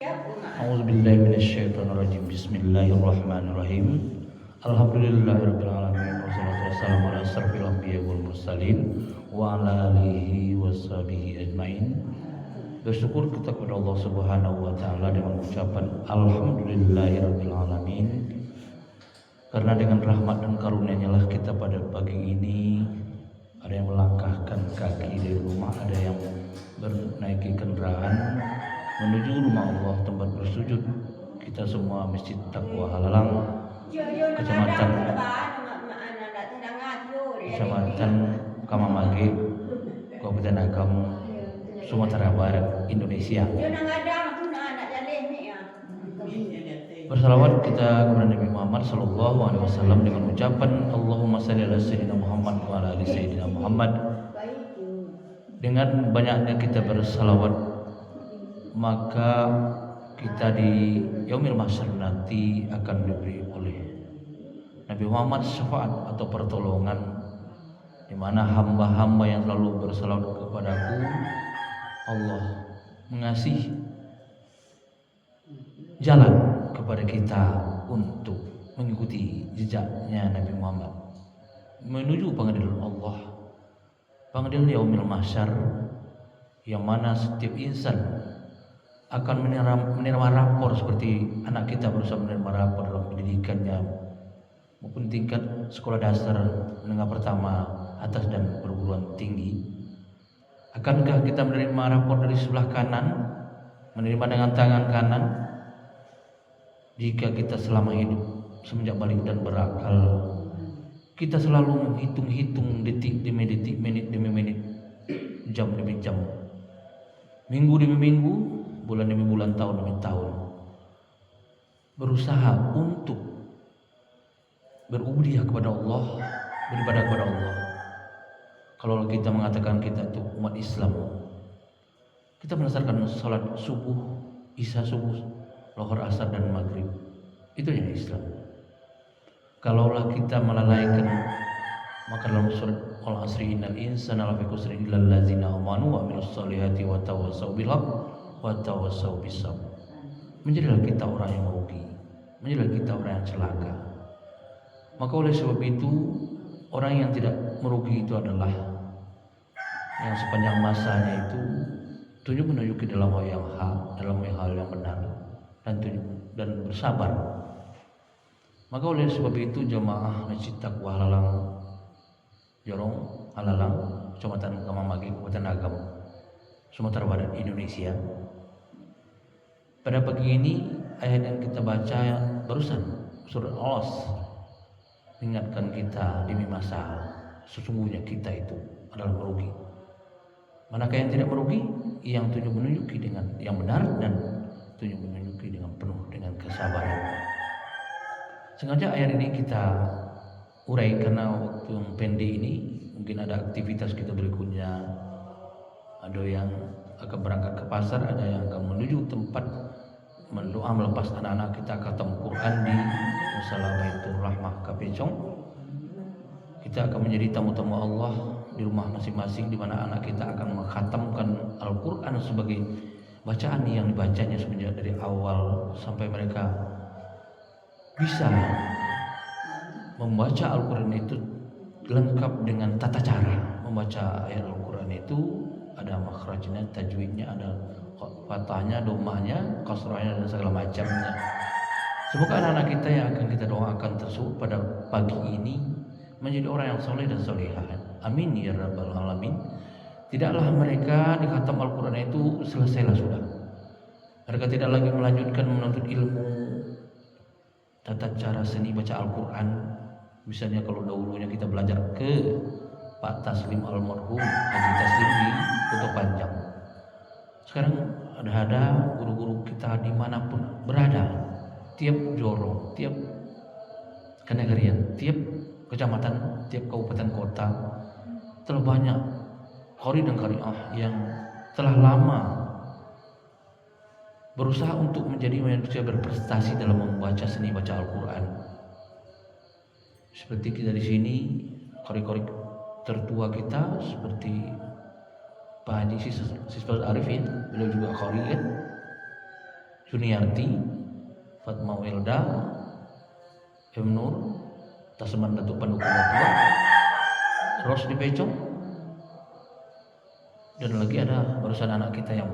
A'udzubillahi minasyaitonirrajim. Bismillahirrahmanirrahim. Alhamdulillahirabbil alamin wassalatu wassalamu ala asyrofil anbiya'i wal mursalin wa ala alihi washabihi ajmain. Bersyukur kita kepada Allah Subhanahu wa taala dengan ucapan alhamdulillahirabbil alamin. Karena dengan rahmat dan karunia-Nya lah kita pada pagi ini ada yang melangkahkan kaki dari rumah, ada yang menaiki kendaraan menuju rumah Allah tempat bersujud. Kita semua Masjid Taqwa Halalang, Kecamatan Kamamage, Kabupaten Agam, Sumatera Barat, Indonesia. Bersalawat kita kepada Nabi Muhammad sallallahu alaihi wasallam dengan ucapan Allahumma shalli ala sayyidina Muhammad wa ala ali sayyidina Muhammad. Dengan banyaknya kita bersalawat, maka kita di yaumil mahsyar nanti akan diberi oleh Nabi Muhammad syafaat atau pertolongan, di mana hamba-hamba yang selalu bersalawat kepadaku, Allah mengasih jalan kepada kita untuk mengikuti jejaknya Nabi Muhammad menuju pengadilan Allah, pengadilan yaumil mahsyar, yang mana setiap insan akan menerima rapor seperti anak kita berusaha menerima rapor dalam pendidikannya maupun tingkat sekolah dasar, menengah pertama, atas dan perguruan tinggi. Akankah kita menerima rapor dari sebelah kanan, menerima dengan tangan kanan? Jika kita selama hidup semenjak balik dan berakal, kita selalu menghitung-hitung detik demi detik, menit demi menit, jam demi jam, minggu demi minggu, bulan demi bulan, tahun demi tahun, berusaha untuk berubudiyah kepada Allah, beribadah kepada Allah. Kalau kita mengatakan kita itu umat Islam, kita melaksanakan salat subuh, isya subuh, lohor, asar dan maghrib, itu yang Islam. Kalaulah kita melalaikan, maka dalam surat Al-Asri innal insana lafi khusr illa allazina amanu wa amilus solihati wa tawassaw bil haqq wa tawassaw bis sabr. Menjadilah kita orang yang merugi, menjadilah kita orang yang celaka. Maka oleh sebab itu, orang yang tidak merugi itu adalah yang sepanjang masanya itu tunjuk menunjuki dalam hal yang hak, dalam hal yang benar, dan bersabar. Maka oleh sebab itu jamaah Masjid Taqwa Halalang, Jorong Halalang, Kecamatan Kamamage, Kabupaten Agam, Sumatera Barat, Indonesia. Pada pagi ini ayat yang kita baca barusan, surat Al-As, mengingatkan kita demi masa sesungguhnya kita itu adalah merugi. Manakah yang tidak merugi? Yang tunjuk menunjuki dengan yang benar dan tunjuk menunjuki dengan penuh dengan kesabaran. Sengaja ayat ini kita urai karena waktu yang pendek ini mungkin ada aktivitas kita berikutnya. Ada yang akan berangkat ke pasar, ada yang akan menuju tempat mendoa melepas anak-anak kita khatam Quran di Musala Baitur Rahmah Kapecong. Kita akan menjadi tamu-tamu Allah di rumah masing-masing, di mana anak kita akan mengkhatamkan Al-Quran sebagai bacaan yang dibacanya semenjak dari awal sampai mereka bisa membaca Al-Quran itu lengkap dengan tata cara membaca ayat Al-Quran itu. Ada makhrajnya, tajwidnya, ada fathahnya, domahnya, kasrahnya, dan segala macamnya. Semoga anak-anak kita yang akan kita doakan tersebut pada pagi ini menjadi orang yang soleh dan solehah. Amin ya rabbal alamin. Tidaklah mereka di khatam Al-Quran itu selesailah sudah. Mereka tidak lagi melanjutkan menuntut ilmu tata cara seni baca Al-Quran. Misalnya kalau dahulunya kita belajar ke Pak Taslim almarhum Haji Taslim di Kota Panjang, sekarang ada guru-guru kita dimanapun berada, tiap jorong, tiap kenegarian, tiap kecamatan, tiap kabupaten kota, telah banyak qari dan qari'ah yang telah lama berusaha untuk menjadi manusia berprestasi dalam membaca seni baca Al-Quran. Seperti kita di sini, qari-qari tertua kita seperti Pak Haji Siswa Arifin, beliau juga qari kan, Suniarti, Fatma Welda, M Nur, Tasman Datuk Pendukung Tua, Ros di Pecong, dan lagi ada barusan anak kita yang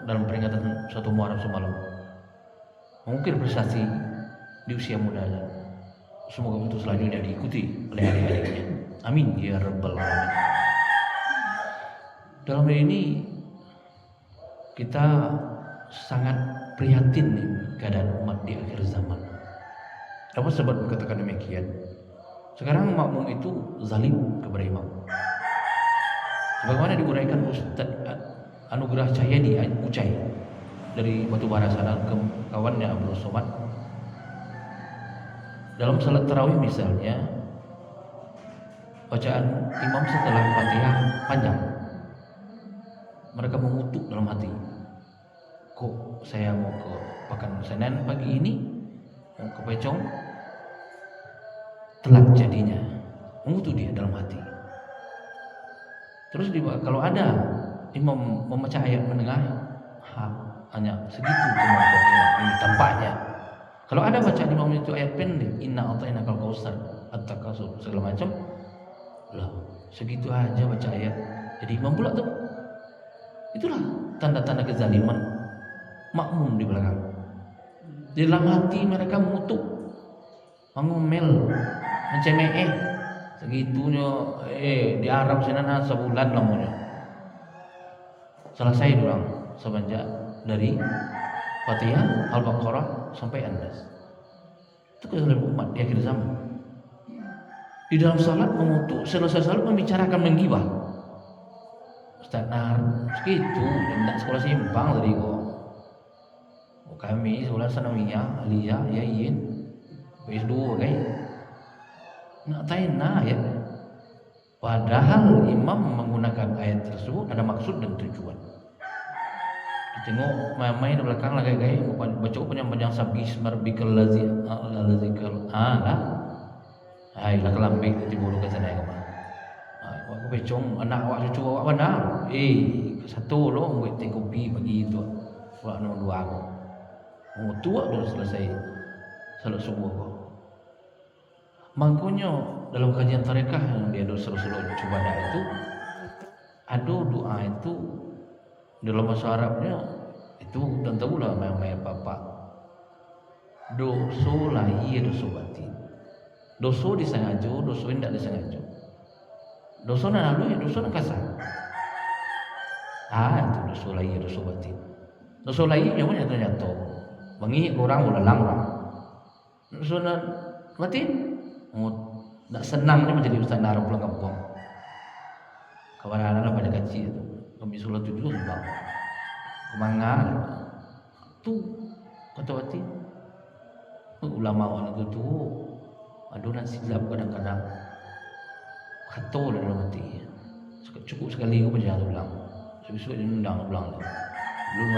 dalam peringatan 1 Muharram semalam mengukir prestasi di usia mudanya. Semoga untuk selanjutnya diikuti oleh adik-adiknya. Amin ya rabbal alamin. Dalam hal ini kita sangat prihatin nih keadaan umat di akhir zaman. Apa sebab berkatakan demikian? Sekarang makmum itu zalim kepada imam. Sebagaimana diuraikan Ustaz Anugerah Cahyadi Ucai dari Batubara sana ke kawannya Abdul Somad. Dalam salat tarawih misalnya, bacaan imam setelah Fatihah panjang, mereka mengutuk dalam hati, kok saya mau ke Pakan Senen pagi ini, mau ke Pecong, telat jadinya. Mengutuk dia dalam hati. Terus kalau ada imam membaca ayat menengah, hanya segitu kemampuan imam ini tampaknya. Kalau ada bacaan imam itu ayat pendek, inna a'tainakal kautsar, at-takasur segala macam, lah segitu aja baca ayat. Jadi imam pula tuh. Itulah tanda-tanda kezaliman makmum di belakang. Di dalam hati mereka mengutuk, mengomel, mencemeh, segitunya. Di Arab sana sebulan lamanya. Selesai orang semenjak dari Fatihah, Al-Baqarah sampai An-Nas. Itu kezaliman umat di akhir zaman. Di dalam salat mengutuk, selesai salat membicarakan menggibah. Ustaz Nar, segitu, tidak sekolah simpang tadi kok. Kami sekolah sanawiyah, aliyah, yayin, PS2 kan. Nak tanya ya. Padahal imam menggunakan ayat tersebut ada maksud dan tujuan. Tengok main di belakang lagi guys, baca panjang sabih marbikal lazikal lah. Hai lah kelambing di bulu ke sana ke mana. Aku pecong anak awak cucu awak mana? Satu loh buat teh kopi pagi itu. Awak nombor 2 aku. Oh tua dah selesai salat subuh kok. Makanya dalam kajian tarekah yang dia selalu coba dah itu ada doa itu dalam bahasa Arabnya itu tentu lah main papa. Dosa lahir dosa batin. Dosa disengaja, dosa tidak disengaja. Dosa nak lalu ya dosa nak kasar. Itu dosa lahir dosa batin. Dosa lahir yang mana ternyata mengingat orang ulang orang. Dosa nak batin, tak senang ni menjadi ustaz Nar pulang kampung. Kawan anak pada kecil tu, kami solat tu dulu sebab kemangan tu kata batin. Ulama orang tu adunan silap kadang-kadang kata dalam hati. Cukup sekali aku baca ulang. Sebab dia undang ulang. Belum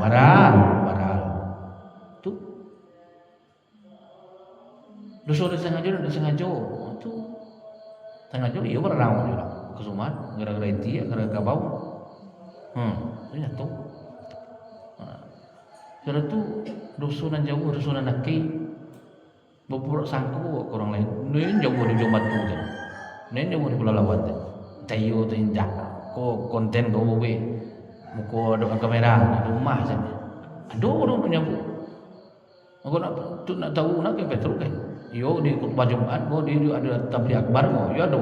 marah. Tu dosa disengaja dan disengaja. Tu sengaja ia berang juga. Kesumat gara-gara itu gara-gara bau. Ini tu. Jadi tu dosa nan jauh dosa nan nakik. Berpura sangku orang lain. Nen jauh dari jomat tu kan. Nen jauh dari pelalawan tu. Tayo tu indah. Ko konten kau buat. Muka ada kamera di rumah saja. Ada orang menyambut. Aku nak tahu nak ke Petruk kan. Yo di khutbah Jumat ko dia ada tabligh akbar ko. Yo ada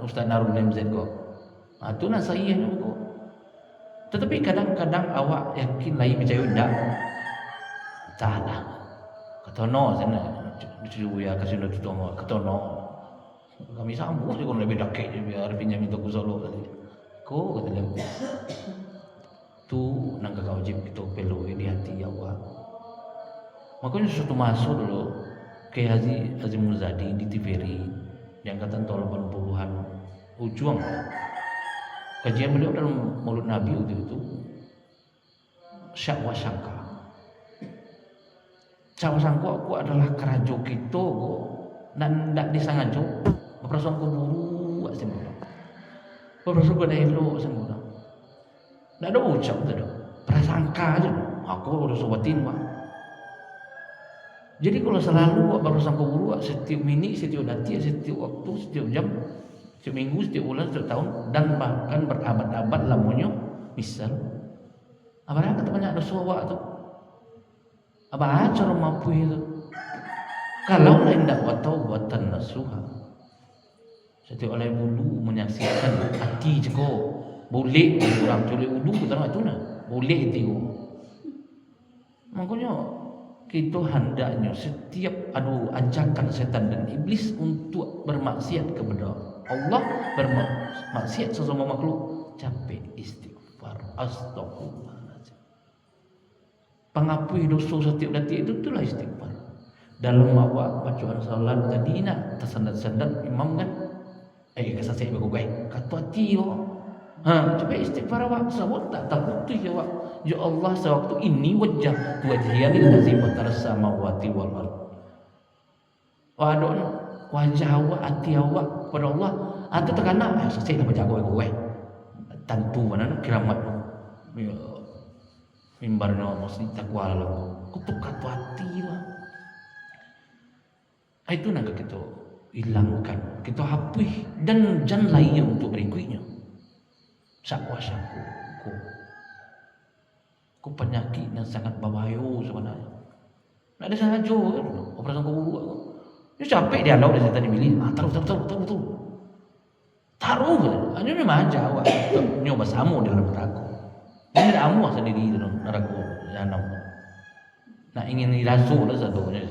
Ustaz Narul MZ ko. Tu nak saya ko. Tetapi kadang-kadang awak yakin lain percaya tidak. Entahlah. Kata no sana. Disuruh ya kasih nak tutup kata no. Kami sambung je kon lebih dekat je biar pinjam minta ku solo tadi. Ko kata dia. Tu nang wajib kita perlu di hati awak. Makanya sesuatu masuk dulu ke Haji Azimul Zadi di TVRI di angkatan tahun 80-an ujung. Kajian beliau dalam Maulid Nabi itu Syak wa Syangka. Syak wa Syangka aku adalah kerajo kita dan tidak disengaja. Berperasaan ku buruk semua. Berperasaan ku dah elok semua. Tak ada ucap tu dah. Prasangka aja. aku harus obatin Pak. Jadi kalau selalu baru sangka buru setiap mini, setiap detik, setiap waktu, setiap jam, setiap minggu, setiap bulan, setiap tahun, dan bahkan berabad-abad lamunyo, misal, apa kata banyak dosa awak tu, apa cara mampu itu? Kalau lain dakwah taubatan nasuha, setiap oleh bulu menyaksikan hati jeko, boleh orang boleh udu kita nak tu na, boleh itu. Makanya kita hendaknya setiap ajakan setan dan iblis untuk bermaksiat kepada Allah, bermaksiat sesama makhluk, capek istighfar, astagfirullahaladzim. Pengapui dosa setiap detik itu itulah istighfar. Dalam awak bacaan salat tadi nak tersendat-sendat imam kan, kesasih bagus gue, kata hati yo. Coba istighfar awak, sebab tak takut tu jawab. Ya Allah, sewaktu ini wajah lil ladzi fatara samawati wal ard. Wadon wajah awak, hati awak pada Allah, atau terkena sesek dah baca gue. Tentu mana kiramat. Mimbarnya mesti takwa lah. Kutuk kata hati lah. Itu nak kita hilangkan, kita hapus dan jangan lainnya untuk berikutnya. Sakwa-sakwa ku penyakit yang sangat berbahaya sebenarnya. Nak ada sahaja kan, operasi kubur aku. Dia capek dia lalu dia tadi pilih, taruh. Taruh kan, hanya memang aja awak nyoba samu dalam neraka. Ini amu sendiri dalam neraka jahanam. Nak ingin dirasuh lah satunya.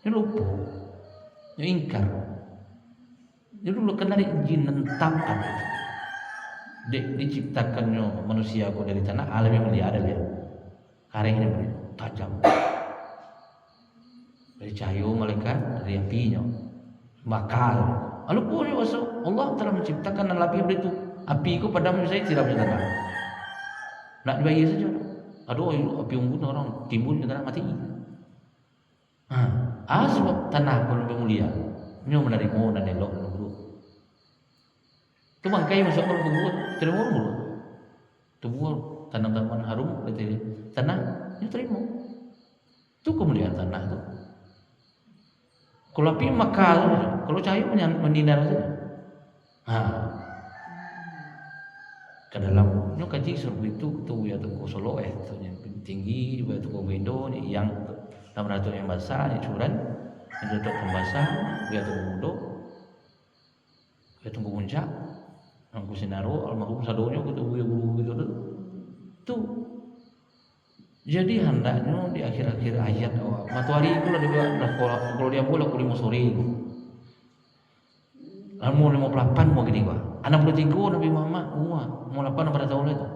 Dia lupa, dia ingkar. Dia dulu kena jin nentangkan. Diciptakannya manusia aku dari tanah, alam yang mulia ada dia. Karengnya tajam. Dari cahaya malaikat, dari apinya. Bakal. Lalu pun Allah telah menciptakan api itu. Api itu padam saya tidak punya tanah. Nak dibayar saja. Aduh, api unggun orang timbul di tanah mati. Sebab tanah pun lebih mulia. Ini menerima dan elok dulu. Itu bangkai masuk ke kubur, terima dulu. Tumbuh tanam-tanaman harum, tanah, dia terima. Itu kemuliaan tanah itu. Kalau api makal, kalau cahaya mendinar saja. Ke dalam, kaji surga itu ya tunggu solo yang tinggi, ya tunggu window yang 600 yang basah, yang curan, yang duduk pembasah, ya tunggu mudo, ya tunggu puncak. Aku sinaro almarhum sadonya gitu guru gitu tuh. Jadi hendaknya di akhir-akhir ayat matahari itu lah kalau dia boleh kuliah sore. Mau 58 mau gini gua. 63 Nabi Muhammad mau 8 pada tahun itu.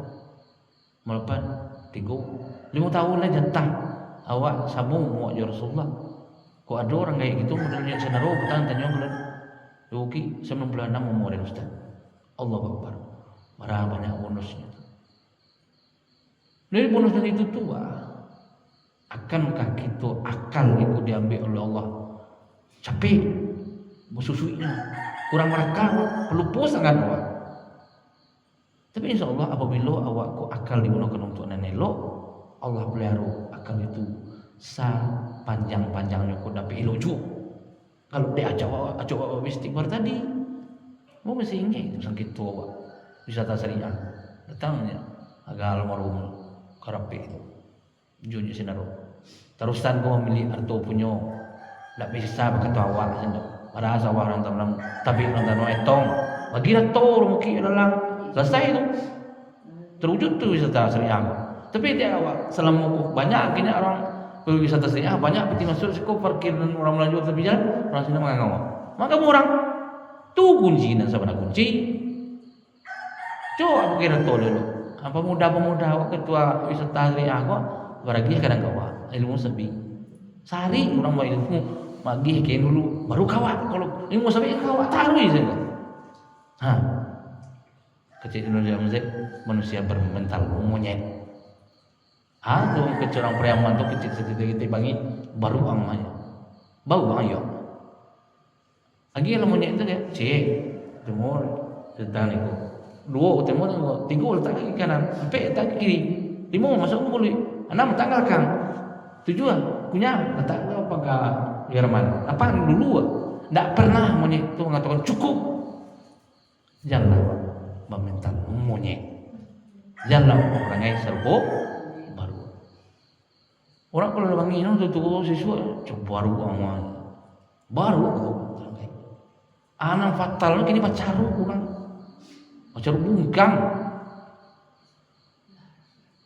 Mau 8 3 5 tahun lah jatah awak sambung mau ya Rasulullah. Kok ada orang kayak gitu modelnya sinaro petang tanya bulan. Oke 96 umur Ustaz. Allah Akbar. Marah banyak bonusnya. Dari bonus dari itu tua. Akankah kita akal itu diambil oleh Allah? Capek bersusuinya. Kurang merekam, pelupa sangat awak. Tapi insya Allah apabila awak ku akal digunakan untuk elok, Allah pelihara akal itu sepanjang-panjangnya ku dapat elok juga. Kalau dia ajak awak istighfar tadi, mau mesti ingat itu sakit tua wisata syariah datangnya agak almarhum karape itu junjung sinaro terusan kau memilih arto punya tak bisa berkata awak sendok para sawah orang tanam tapi orang tanam etong bagi tor mungkin dalam selesai itu terwujud tu wisata syariah. Tapi dia awak selama banyak kini orang wisata syariah banyak peti masuk sekolah parkir dan orang melanjut tepi jalan orang sini menganggap maka orang tu kunci dan sebenarnya kunci. Coba kira tu dulu. Pemuda-pemuda awak ketua wisata syariah kok beragi kadang kawa ilmu sebi. Sehari orang mau ilmu bagi kayak dulu baru kawa. Kalau ilmu sebi kawa taruh saja. Kecil Indonesia manusia bermental monyet. Tuh kecorang preman tu kecil bangi baru angmanya. Bau bang yo. Lagi kalau monyet itu dia cek timur sedang itu 2 timur 3 letak kaki kanan sampai letak kiri 5 masuk boleh. 6 tanggalkan. 7 punya letak apa ke Jerman. Apa dulu ndak pernah monyet itu mengatakan cukup. Janganlah meminta monyet. Janganlah orangnya serbo baru. Orang kalau bangi itu tuh siswa coba baru aman. Baru anak fatal kini pacaru kurang. Pacaru bungkang.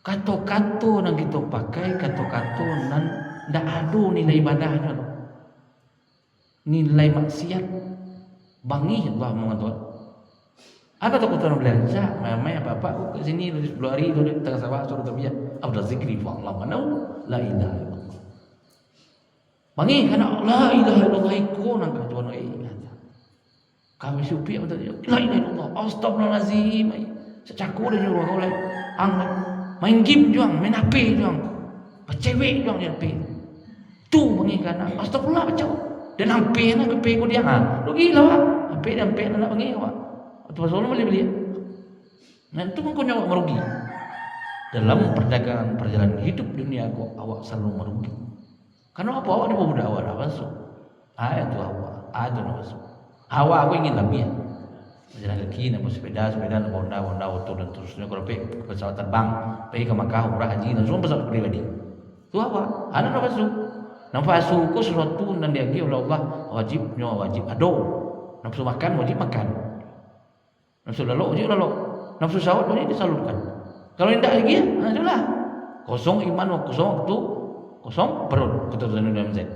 Kato-kato yang kita pakai, kato-kato nan ndak ada nilai ibadahnya loh. Nilai maksiat bangi Allah mengatakan. Apa takut orang belanja, mama apa-apa ke sini 10 hari tu tengah sawah suruh terbiak. Afdal zikri fa Allah mana la ilaha illallah. Bangi kana la ilaha illallah iku nang kajuan ingat. Kami supi betul la ilaha illallah. Astagfirullahalazim. Secaku dia nyuruh oleh angkat main game juang, main HP juang, cewek juang di HP. Tu bangi kana astagfirullah baca. Dan HP na HP ko dia ha. Lu gila wa. HP dan HP na bangi wa. Atau pasal beli. Nah itu kan kau nyawa merugi. Dalam perdagangan perjalanan hidup dunia kau awak selalu merugi. Karena apa awak dibawa awak dah masuk. Ayat tu awak, ada masuk. Awak aku ingin lebih. Berjalan lagi, nak sepeda, nak Honda, auto dan terusnya. Kalau pergi pesawat terbang, pergi ke Makkah, umrah haji, dan semua pesawat pribadi. Tu apa? Ada masuk. Nafsu kau sesuatu dan diagi oleh Allah wajibnya wajib. Ado. Nafsu makan wajib makan. Nafsu lalu wajib lalu. Nafsu syahwat wajib disalurkan. Kalau tidak lagi, itulah kosong iman, kosong waktu, kosong perut. Kata Tuhan dalam Zaid.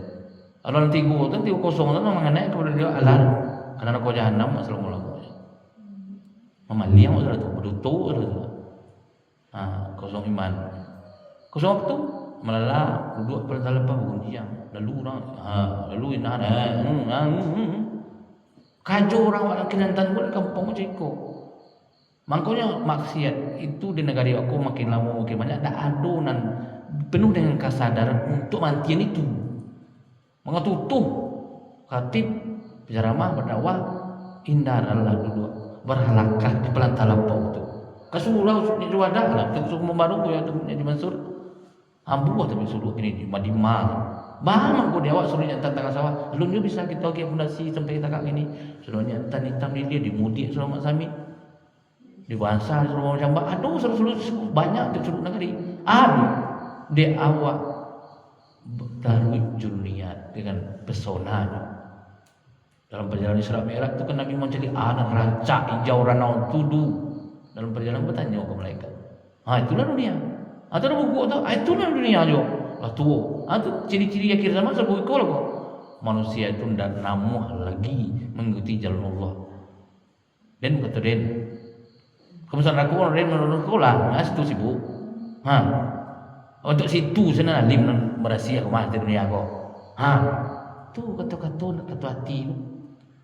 Kalau nanti gua kosong itu mengenai kepada dia alar. Karena kau jahanam assalamualaikum. Memali yang sudah tu berdutu sudah tu. Kosong iman, kosong waktu. Malah duduk pada lepas bangun siang. Lalu orang, lalu inah, kacau orang orang Kelantan pun kampung Ceko. Makanya maksiat itu di negara aku makin lama makin banyak. Tak ada dan penuh dengan kesadaran untuk mantian itu. Mengatutuh khatib penceramah berdakwah indah Allah dulu berhalakah di pelantar lampau itu. Kasulah usuknya juadah lah. Usuk membaru tu yang di Mansur. Ambuh tapi suruh ini di Madimah. Bahang aku dia awak suruh nyantan tengah sawah. Belum juga bisa kita ke fondasi sampai kita kat ini. Suruh nyantan hitam di dia dimudik suruh mak sami. Di bahasa suruh macam aduh suruh banyak tu suruh negeri. Aduh dia awak darwih jurniat dengan pesonanya. Dalam perjalanan Isra Mi'raj itu kan Nabi mencari anak rancak hijau ranau tudu. Dalam perjalanan bertanya ke malaikat. Itulah dunia. Atau ada buku tu, itulah dunia jo. Lah tu, itu ciri-ciri akhir zaman sebut ikut kok. Manusia itu tidak namuh lagi mengikuti jalan Allah. Dan kata Den, kemudian aku orang Den menurut kau lah, situ sibuk. Untuk situ sana lim berhasil aku mah di dunia kau. Tu kata-kata hati tu.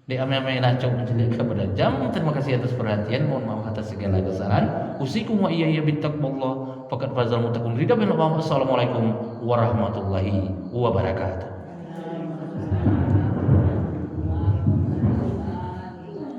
Dia amai-amai nacau menjelik kepada jam. Terima kasih atas perhatian. Mohon maaf atas segala kesalahan. Usikum wa iyaya bittaqwallah. Faqad fazal muttaqun. Ridha bin Allah. Assalamualaikum warahmatullahi wabarakatuh.